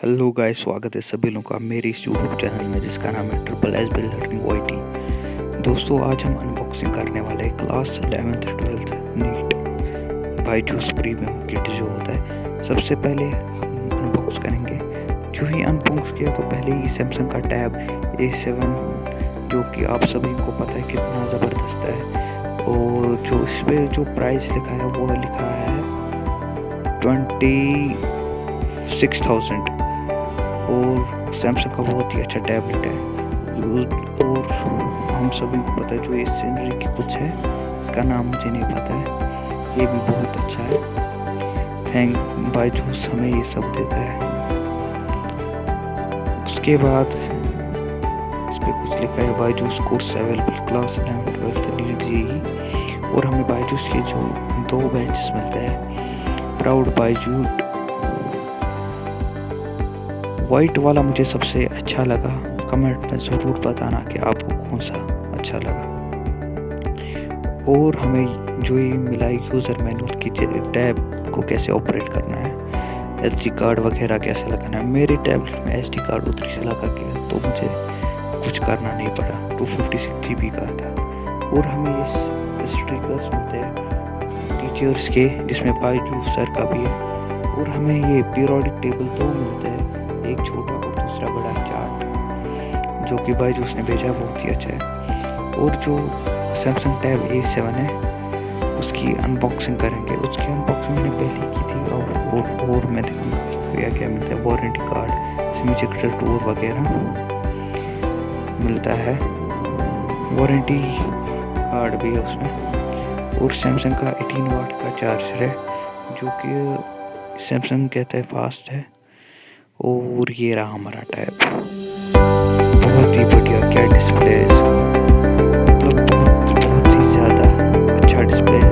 Hello guys, स्वागत है सभी लोगों का मेरे इस यूट्यूब चैनल में जिसका नाम है ट्रिपल एस लर्निंग वाईटी। दोस्तों, आज हम अनबॉक्सिंग करने वाले हैं class 11th 12th NEET Byju's premium kit जो होता है। सबसे पहले हम अनबॉक्स करेंगे। जो ही अनबॉक्स किया तो पहले ही सैमसंग का टैब A7 जो कि आप सभी को पता है कितना ज़बरदस्त है, और जो इस पर जो प्राइस लिखा है वो लिखा है 26,000 और सैमसंग का बहुत ही अच्छा टैबलेट है। और हम सभी को पता है जो ये सीनरी की कुछ है, इसका नाम मुझे नहीं पता है, ये भी बहुत अच्छा है। थैंक बायजूस हमें ये सब देता है। उसके बाद इस पर कुछ लिखा है Byju's course available class 11 12 NEET JEE, और हमें बायजूस के जो 2 बैचेस मिलते हैं, प्राउड बायजूस वाइट वाला मुझे सबसे अच्छा लगा। कमेंट में ज़रूर बताना कि आपको कौन सा अच्छा लगा। और हमें जो ये मिला यूज़र मैनुअल की टैब को कैसे ऑपरेट करना है, SD कार्ड वगैरह कैसे लगाना है। मेरे टैबलेट में SD कार्ड उधर से लगा के तो मुझे कुछ करना नहीं पड़ा। 256 GB का था। और हमें ये स्टिकर्स मिलते हैं टीचर्स के, जिसमें बायजूस सर का भी है। और हमें ये पीरियोडिक टेबल 2 मिलता है, एक छोटा और दूसरा बड़ा चार्ट, जो कि बायजूस ने भेजा, बहुत ही अच्छा है। और जो सैमसंग टैब A7 है उसकी अनबॉक्सिंग करेंगे। उसकी अनबॉक्सिंग मैंने पहले की थी, और मैं दिखाऊंगा क्या मिलता है। वारंटी कार्ड, सिम्युलेटर टूर वगैरह मिलता है, वारंटी कार्ड भी है उसमें। और सैमसंग का 18 वाट का चार्जर है, जो कि सैमसंग कहता है फास्ट है। और ये रहा हमारा टैब, बहुत ही बढ़िया। क्या डिस्प्ले है इसका, मतलब बहुत ही ज़्यादा अच्छा डिस्प्ले है।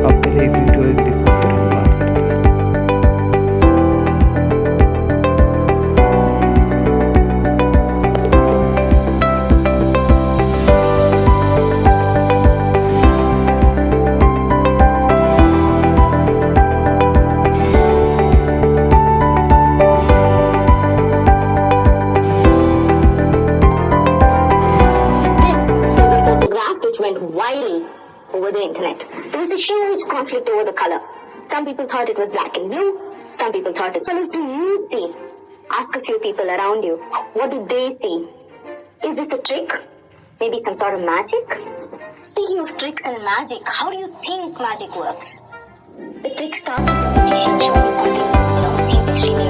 आप पहले वीडियो एक देखो, फिर हम बात करते हैं। Went viral over the internet. There was a huge conflict over the color. Some people thought it was black and blue. Some people thought it's... What colors do you see? Ask a few people around you. What do they see? Is this a trick? Maybe some sort of magic? Speaking of tricks and magic, how do you think magic works? The trick starts with the magician showing you something, it seems extremely